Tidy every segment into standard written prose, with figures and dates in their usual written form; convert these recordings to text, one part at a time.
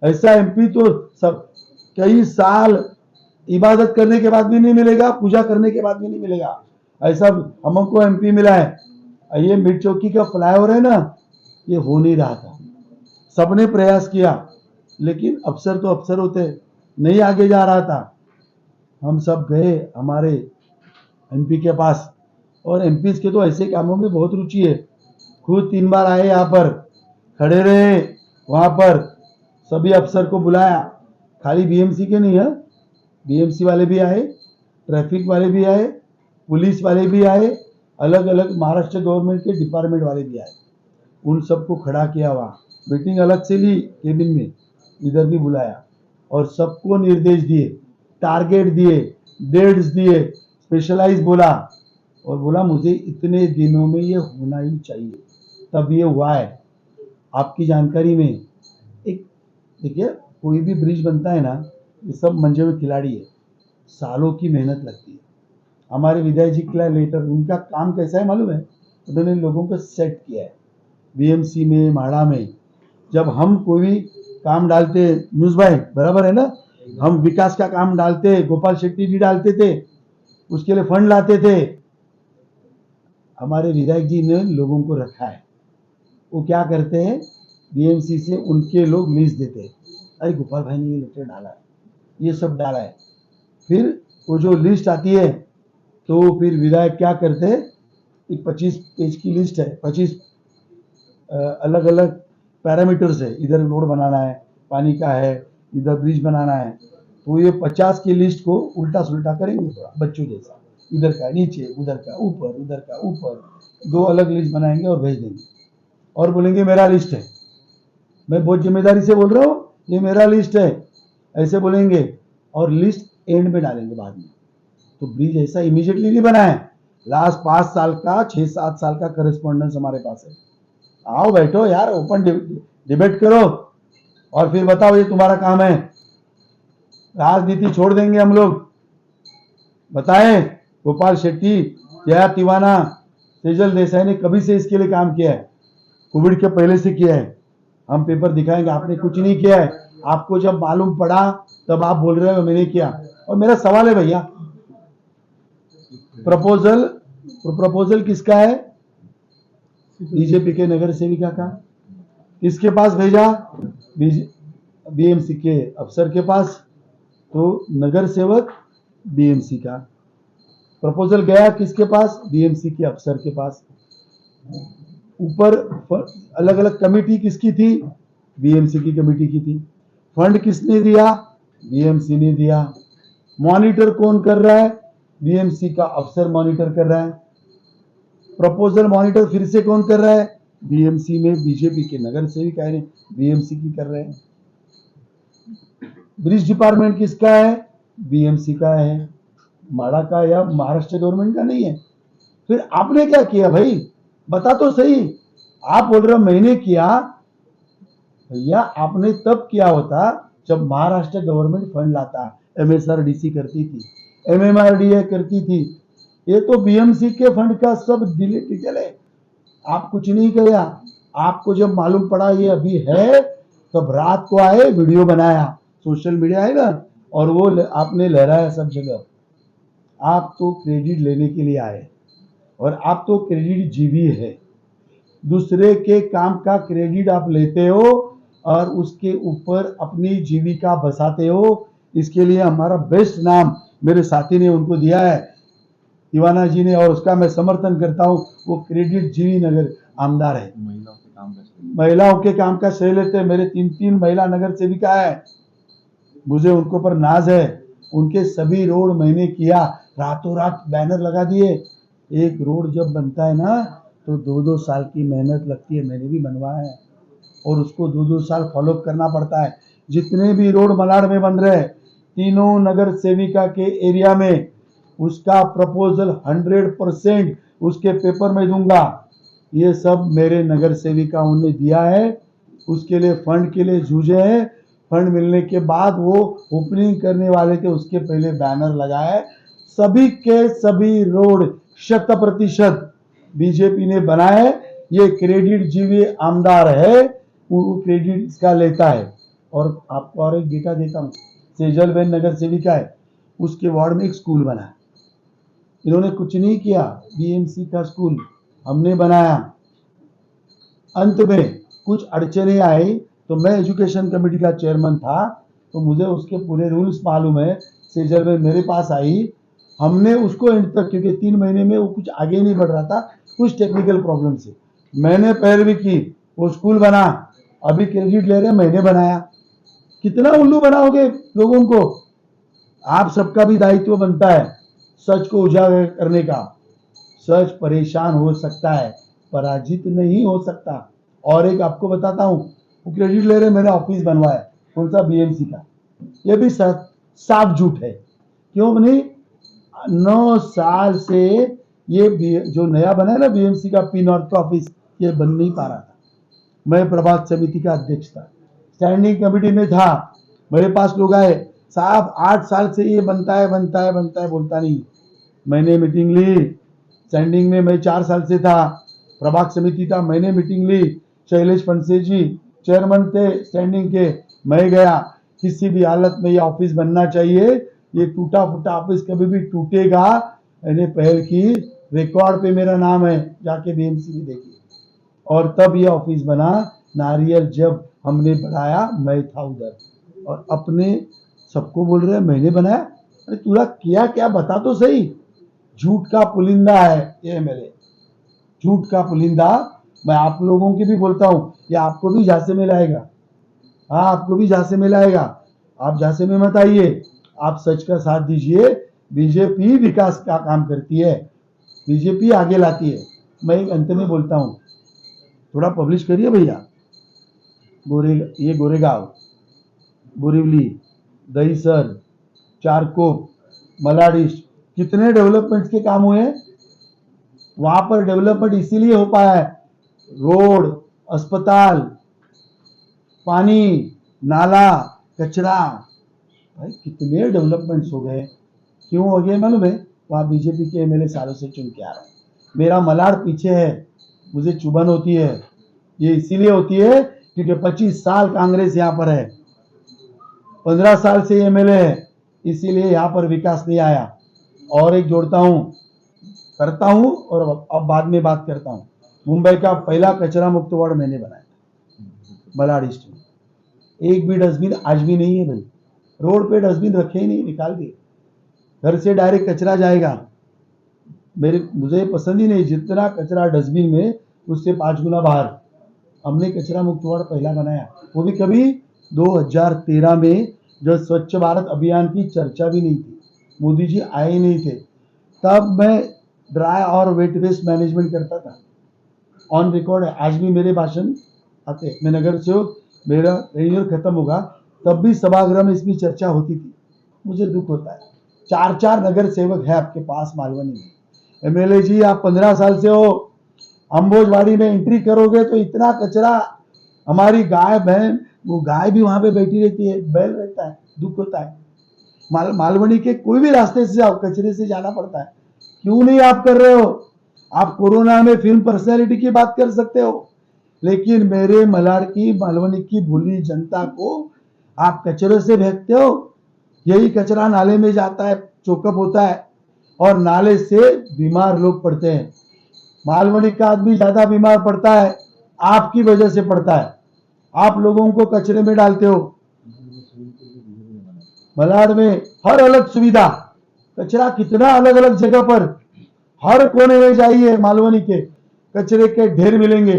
ऐसा एमपी तो सब कई साल इबादत करने के बाद भी नहीं मिलेगा, पूजा करने के बाद भी नहीं मिलेगा। ऐसा हमको एमपी मिला है। ये मिड चौकी का फ्लाईओवर है ना, ये हो नहीं रहा था। सबने प्रयास किया, लेकिन अफसर तो अफसर होते, नहीं आगे जा रहा था। हम सब गए हमारे एमपी के पास, और एमपी के तो ऐसे कामों में बहुत रुचि है। खुद 3 बार आए, यहाँ पर खड़े रहे, वहां पर सभी अफसर को बुलाया। खाली बीएमसी के नहीं है, बीएमसी वाले भी आए, ट्रैफिक वाले भी आए, पुलिस वाले भी आए, अलग अलग महाराष्ट्र गवर्नमेंट के डिपार्टमेंट वाले भी आए। उन सबको खड़ा किया, वहाँ मीटिंग अलग से ली केबिन में, इधर भी बुलाया और सबको निर्देश दिए, टारगेट दिए, डेट्स दिए, स्पेशलाइज बोला और बोला मुझे इतने दिनों में ये होना ही चाहिए, तब ये हुआ है। आपकी जानकारी में एक देखिए, कोई भी ब्रिज बनता है ना, ये सब मंजे हुए खिलाड़ी है, सालों की मेहनत लगती है। हमारे विधायक जी का लेटर, उनका काम कैसा है मालूम है, उन्होंने लोगों को सेट किया है। बीएमसी में, माड़ा में जब हम कोई भी काम डालते, न्यूज भाई बराबर है ना, हम विकास का काम डालते, गोपाल शेट्टी जी डालते थे, उसके लिए फंड लाते थे, हमारे विधायक जी ने लोगों को रखा है। वो क्या करते हैं, बीएमसी से उनके लोग लिस्ट देते हैं, अरे गोपाल भाई ने ये लेटर डाला है, ये सब डाला है। फिर वो जो लिस्ट आती है, तो फिर विधायक क्या करते हैं, एक 25 पेज की लिस्ट है, 25 अलग अलग पैरामीटर्स है, इधर रोड बनाना है, पानी का है, इधर ब्रिज बनाना है, तो ये 50 की लिस्ट को उल्टा सुल्टा करेंगे, थोड़ा बच्चों जैसा, इधर का नीचे, उधर का ऊपर, उधर का ऊपर, 2 अलग लिस्ट बनाएंगे और भेज देंगे और बोलेंगे मेरा लिस्ट है। मैं बहुत जिम्मेदारी से बोल रहा हूँ, ये मेरा लिस्ट है, ऐसे बोलेंगे और लिस्ट एंड में डालेंगे बाद में। तो ब्रिज ऐसा इमीडिएटली नहीं बना है, लास्ट 5 साल का, 6-7 साल का करस्पॉन्डेंस हमारे पास है। आओ बैठो यार, ओपन डिबेट करो और फिर बताओ ये तुम्हारा काम है। राजनीति छोड़ देंगे हम लोग। बताएं, गोपाल शेट्टी, जया तिवाना, सेजल देसाई ने कभी से इसके लिए काम किया है, कोविड के पहले से किया है। हम पेपर दिखाएंगे, आपने कुछ नहीं किया है। आपको जब मालूम पड़ा तब आप बोल रहे हो मैंने किया। और मेरा सवाल है भैया, प्रपोजल किसका है, बीजेपी के नगर सेविका का, किसके पास भेजा, बीएमसी के अफसर के पास, तो नगर सेवक बीएमसी का। प्रपोजल गया किसके पास, बीएमसी के अफसर के पास। ऊपर अलग अलग कमेटी किसकी थी, बीएमसी की कमेटी की थी। फंड किसने दिया, बीएमसी ने दिया। मॉनिटर कौन कर रहा है, बीएमसी का अफसर मॉनिटर कर रहा है। प्रपोजल मॉनिटर फिर से कौन कर रहा है, बीएमसी में बीजेपी के नगर सेविका है, बीएमसी की कर रहे हैं। ब्रिज डिपार्टमेंट किसका है, बीएमसी का है, माड़ा का या महाराष्ट्र गवर्नमेंट का नहीं है। फिर आपने क्या किया भाई, बता तो सही। आप बोल रहे हो मैंने किया, भैया आपने तब किया होता जब महाराष्ट्र गवर्नमेंट फंड लाता, एमएसआरडीसी करती थी, एमएमआरडीए करती थी। ये तो बीएमसी के फंड का सब डिटेल है। आप कुछ नहीं किया। आपको जब मालूम पड़ा ये अभी है, तब रात को आए, वीडियो बनाया, सोशल मीडिया है ना, और वो आपने लहराया सब जगह। आप तो क्रेडिट लेने के लिए आए, और आप तो क्रेडिट जीवी है। दूसरे के काम का क्रेडिट आप लेते हो और उसके ऊपर अपनी जीविका बसाते हो। इसके लिए हमारा बेस्ट नाम मेरे साथी ने उनको दिया है, दीवाना जी ने, और उसका मैं समर्थन करता हूँ। वो क्रेडिट जीवी नगर आमदार है, महिलाओं के काम का श्रेय लेते हैं। मेरे 3 महिला नगर सेविका है, मुझे उनको पर नाज है। उनके सभी रोड मैंने किया, रातों रात बैनर लगा दिए। एक रोड जब बनता है ना, तो 2-2 साल की मेहनत लगती है, मैंने भी बनवाया है, और उसको 2-2 साल फॉलो करना पड़ता है। जितने भी रोड मलाड में बन रहे, तीनों नगर सेविका के एरिया में उसका प्रपोजल 100% उसके पेपर में दूंगा। ये सब मेरे नगर सेविकाओं ने दिया है, उसके लिए फंड के लिए जूझे हैं। फंड मिलने के बाद वो ओपनिंग करने वाले थे, उसके पहले बैनर लगाए। सभी के सभी रोड 100% बीजेपी ने बनाए। ये क्रेडिट जीवी आमदार है, वो क्रेडिट इसका लेता है। और आपको और एक डेटा देता हूँ, सेजल बेन नगर सेविका है, उसके वार्ड में एक स्कूल बना है। इन्होंने कुछ नहीं किया, बीएमसी का स्कूल हमने बनाया। अंत में कुछ अड़चने आई तो मैं एजुकेशन कमेटी का चेयरमैन था, तो मुझे उसके पूरे रूल्स मालूम है। सेजल बेन मेरे पास आई, हमने उसको एंड तक, क्योंकि 3 महीने में वो कुछ आगे नहीं बढ़ रहा था, कुछ टेक्निकल प्रॉब्लम से मैंने पैरवी की, वो स्कूल बना। अभी क्रेडिट ले रहे, मैंने बनाया। कितना उल्लू बनाओगे लोगों को? आप सबका भी दायित्व बनता है सच को उजागर करने का। सच परेशान हो सकता है, पराजित नहीं हो सकता। और एक आपको बताता हूं, वो क्रेडिट ले रहे, मैंने ऑफिस बनवाया, कौन सा, बीएमसी का। ये भी साफ झूठ है। क्यों नहीं? 9 साल से ये जो नया बना है ना बीएमसी का पी नॉर्थ ऑफिस, ये बन नहीं पा रहा था। मैं प्रभात समिति का अध्यक्ष था, स्टैंडिंग कमेटी में था। मेरे पास लोग आए, साहब 8 साल से ये बनता है बोलता नहीं। मैंने मीटिंग ली स्टैंडिंग में, मैं 4 साल से था, प्रभाग समिति था, मैंने मीटिंग ली। शैलेश फंसे जी चेयरमैन थे स्टैंडिंग के, मैं गया, किसी भी हालत में ये ऑफिस बनना चाहिए, ये टूटा फूटा ऑफिस कभी भी टूटेगा। मैंने पहल की, रिकॉर्ड पे मेरा नाम है, जाके बीएमसी भी देखिए। और तब ये ऑफिस बना। नारियल जब हमने बढ़ाया, मैं था उधर, और अपने सबको बोल रहे हैं मैंने बनाया। अरे तूरा किया क्या, बता तो सही। झूठ का पुलिंदा है ये एमएलए, झूठ का पुलिंदा। मैं आप लोगों की भी बोलता हूं, ये आपको भी झांसे में लाएगा। हाँ, आपको भी झांसे में लाएगा। आप झांसे में मत आइए, आप सच का साथ दीजिए। बीजेपी विकास का काम करती है, बीजेपी आगे लाती है। मैं एक अंत में बोलता हूं, थोड़ा पब्लिश करिए भैया। ये गोरेगांव, बोरिवली, दहीसर, चारकोप, मलाडिस्ट, कितने डेवलपमेंट्स के काम हुए हैं। वहां पर डेवलपमेंट इसीलिए हो पाया है, रोड, अस्पताल, पानी, नाला, कचरा, भाई कितने डेवलपमेंट्स हो गए। क्यों हो गए मालूम है? वहां बीजेपी के एमएलए सालों से चुन के आ रहे हैं। मेरा मलाड पीछे है, मुझे चुभन होती है। ये इसीलिए होती है क्योंकि 25 साल कांग्रेस यहाँ पर है, 15 साल से एमएलए है, इसीलिए यहाँ पर विकास नहीं आया। और एक जोड़ता हूं, करता हूं और अब बाद में बात करता हूं। मुंबई का पहला कचरा मुक्त वार्ड मैंने बनाया मलाड ईस्ट में। एक भी डस्टबिन आज भी नहीं है भाई, रोड पे डस्टबिन रखे ही नहीं, निकाल दिए। घर से डायरेक्ट कचरा जाएगा, मुझे पसंद ही नहीं। जितना कचरा डस्टबिन में, उससे 5 गुना बाहर। हमने कचरा मुक्त वार्ड पहला बनाया, वो भी कभी 2013 में, जब स्वच्छ भारत अभियान की चर्चा भी नहीं थी, मोदी जी आए ही नहीं थे। तब मैं ड्राई और वेट वेस्ट मैनेजमेंट करता था, ऑन रिकॉर्ड है, आज भी मेरे भाषण आते। मैं नगर सेवक, मेरा रेन्यूअल खत्म होगा तब भी सभागृह में इसकी चर्चा होती थी। मुझे दुख होता है, 4 नगर सेवक है आपके पास मालवनी में। एमएलए जी आप 15 साल से हो, अंबोजवाड़ी में एंट्री करोगे तो इतना कचरा, हमारी गाय बहन, वो गाय भी वहां पे बैठी रहती है, बैल रहता है, दुख होता है। मालवनी के कोई भी रास्ते से आप कचरे से जाना पड़ता है। क्यों नहीं आप कर रहे हो? आप कोरोना में फिल्म पर्सनैलिटी की बात कर सकते हो, लेकिन मेरे मलाड की, मालवनी की भूली जनता को आप कचरे से भेजते हो। यही कचरा नाले में जाता है, चोकअप होता है, और नाले से बीमार लोग पड़ते हैं। मालवनी का आदमी ज्यादा बीमार पड़ता है, आपकी वजह से पड़ता है। आप लोगों को कचरे में डालते हो। मलाड में हर अलग सुविधा, कचरा कितना अलग अलग जगह पर, हर कोने में जाइए मालवनी के कचरे के ढेर मिलेंगे,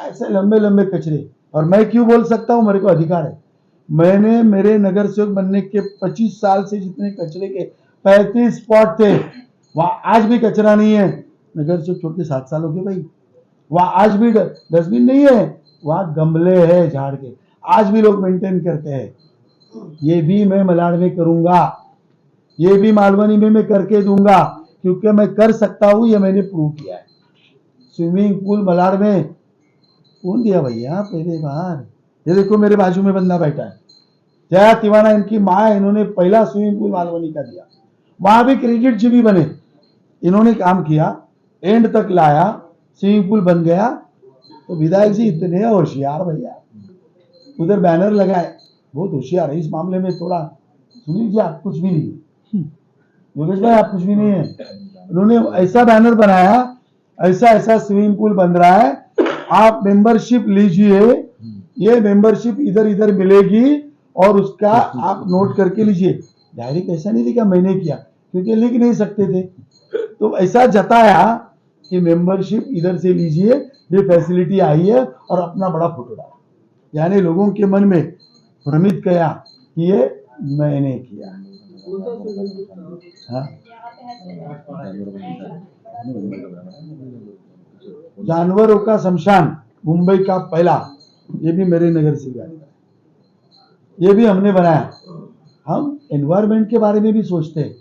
ऐसे लंबे लंबे कचरे। और मैं क्यों बोल सकता हूं, मेरे को अधिकार है। मैंने मेरे नगर सेवक बनने के 25 साल से जितने कचरे के 35 स्पॉट थे, वहां आज भी कचरा नहीं है। नगर सेवक छोड़ के 7 साल हो गए भाई, वहां आज भी डस्टबिन नहीं है, वहां गमले हैं झाड़ के, आज भी लोग मेंटेन करते हैं। ये भी मैं मलाड में करूंगा, ये भी मालवनी में मैं करके दूंगा, क्योंकि मैं कर सकता हूं, ये मैंने प्रूव किया है। स्विमिंग पूल मलाड में कौन दिया भैया पहले बार? ये देखो मेरे बाजू में बंदा बैठा है, जया तिवाना, इनकी माँ है, इन्होंने पहला स्विमिंग पूल मालवनी का दिया। वहां भी क्रिकेट जीबी बने, इन्होंने काम किया, एंड तक लाया, स्विमिंग पूल बन गया। तो विधायक जी इतने होशियार भैया, उधर बैनर लगाए, बहुत होशियार है इस मामले में। थोड़ा सुनील जी, आप कुछ भी नहीं है, योगेश भाई आप कुछ भी नहीं है। उन्होंने ऐसा बैनर बनाया, ऐसा ऐसा स्विमिंग पूल बन रहा है, आप मेंबरशिप लीजिए, ये मेंबरशिप इधर इधर मिलेगी और उसका आप नोट करके लीजिए। डायरेक्ट ऐसा नहीं लिखा मैंने किया, क्योंकि लिख नहीं सकते थे, तो ऐसा जताया कि मेंबरशिप इधर से लीजिए, ये फैसिलिटी आई है, और अपना बड़ा फोटो डाला, यानी लोगों के मन में भ्रमित किया कि ये मैंने किया। हाँ? जानवरों का शमशान मुंबई का पहला, ये भी मेरे नगर से गया, ये भी हमने बनाया। हम एनवायरमेंट के बारे में भी सोचते हैं,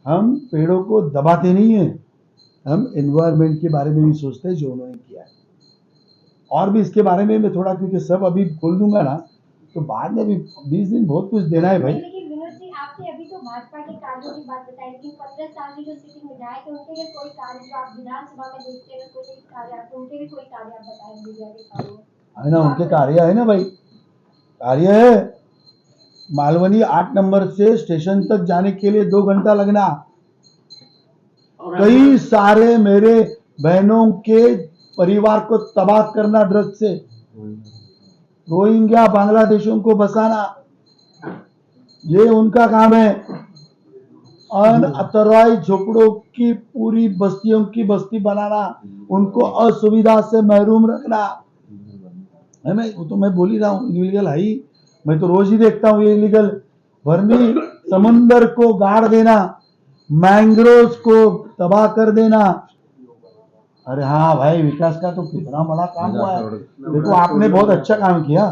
हम पेड़ों को दबाते नहीं है, हम एनवायरमेंट के बारे में भी सोचते हैं, जो उन्होंने किया है। और भी इसके बारे में मैं थोड़ा, क्योंकि सब अभी खोल दूंगा ना तो बाद में भी 20 दिन बहुत कुछ देना है भाई। लेकिन विनोद जी, आपने अभी तो भाजपा के कार्यों की बात बताई, लेकिन 15 साल की जो सिटिंग विधायक है उनके लिए कोई कार्य जो आप विधानसभा में देखते हैं, कोई कार्य उनके लिए कोई कार्य आप बताएं मीडिया के सामने? है ना, उनके कार्य है ना भाई, कार्य है। मालवनी 8 नंबर से स्टेशन तक जाने के लिए 2 घंटा लगना। कई सारे मेरे बहनों के परिवार को तबाह करना ड्रग से, रोहिंग्या बांग्लादेशियों को बसाना, ये उनका काम है। अनअथराइज झोपड़ों की पूरी बस्तियों की बस्ती बनाना, उनको असुविधा से महरूम रखना है। मैं वो तो मैं बोल ही रहा हूँ, इलीगल है ही, मैं तो रोज ही देखता हूँ ये इलीगल। भरनी समुंदर को गाड़ देना, मैंग्रोव्स को तबाह कर देना। अरे हाँ भाई, विकास का तो कितना बड़ा काम हुआ है। देखो आपने बहुत अच्छा काम किया,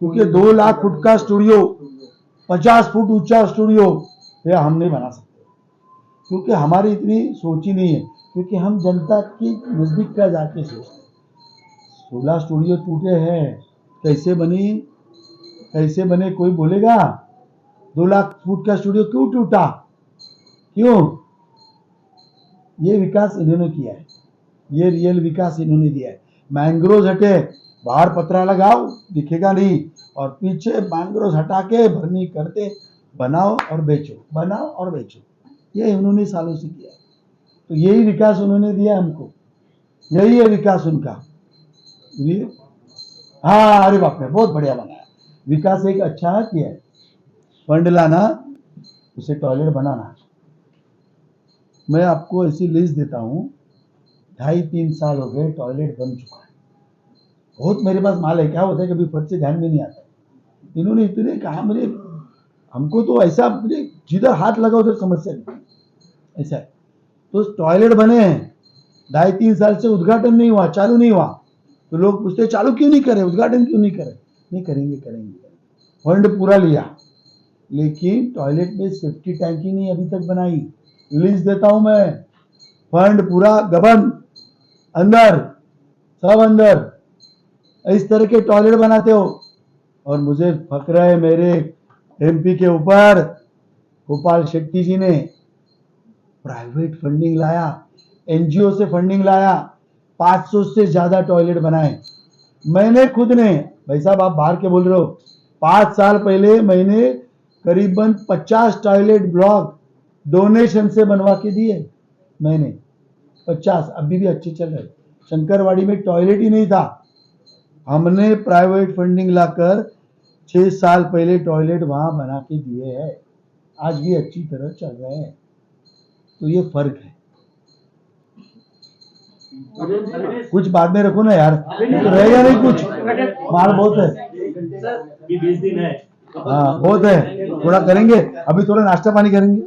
क्योंकि 2 लाख फुट का स्टूडियो, 50 फुट ऊंचा स्टूडियो, ये हम नहीं बना सकते, क्योंकि हमारी इतनी सोच ही नहीं है, क्योंकि हम जनता की नजदीक का जाके सोचते। 16 स्टूडियो टूटे हैं, कैसे बने कोई बोलेगा? 2 लाख फुट का स्टूडियो क्यों टूटा, क्यों? ये विकास इन्होंने किया है, ये रियल विकास इन्होंने दिया है। मैंग्रोव हटे, बाहर पतरा लगाओ दिखेगा नहीं, और पीछे मैंग्रोव हटा के भरनी करते, बनाओ और बेचो, ये उन्होंने सालों से किया है। तो यही विकास उन्होंने दिया हमको, यही है विकास उनका। हाँ, अरे बाप रे, बहुत बढ़िया बनाया विकास, एक अच्छा किया है। फंड लाना, उसे टॉयलेट बनाना। मैं आपको ऐसी लिस्ट देता हूँ, 2.5-3 साल हो गए, टॉयलेट बन चुका है। बहुत मेरे पास माल है, क्या होता है कभी फट से ध्यान में नहीं आता। इन्होंने इतने कहा, मुझे हमको तो ऐसा, मुझे जिधर हाथ लगा उधर समस्या नहीं, ऐसा है। तो टॉयलेट बने हैं, 2.5-3 साल से उद्घाटन नहीं हुआ, चालू नहीं हुआ, तो लोग पूछते चालू क्यों नहीं करे, उद्घाटन क्यों नहीं करे? नहीं करेंगे। फंड पूरा लिया, लेकिन टॉयलेट में सेफ्टी टैंकी नहीं अभी तक बनाई। लिस्ट देता हूं मैं, फंड पूरा गबन, अंदर, सब अंदर, इस तरह के टॉयलेट बनाते हो। और मुझे फक्र है मेरे एमपी के ऊपर, गोपाल शेट्टी जी ने प्राइवेट फंडिंग लाया, एनजीओ से फंडिंग लाया, 500 से ज्यादा टॉयलेट बनाए। मैंने खुद ने, भाई साहब आप बाहर के बोल रहे हो, 5 साल पहले मैंने करीबन 50 टॉयलेट ब्लॉक डोनेशन से बनवा के दिए मैंने, 50, अभी भी अच्छे चल रहे। शंकरवाड़ी में टॉयलेट ही नहीं था, हमने प्राइवेट फंडिंग लाकर 6 साल पहले टॉयलेट वहां बना के दिए हैं, आज भी अच्छी तरह चल रहे हैं। तो ये फर्क है। कुछ बाद में रखो ना यार, तो रहेगा नहीं कुछ, माल बहुत है। 20 दिन है। हाँ बहुत है, थोड़ा करेंगे, अभी थोड़ा नाश्ता पानी करेंगे।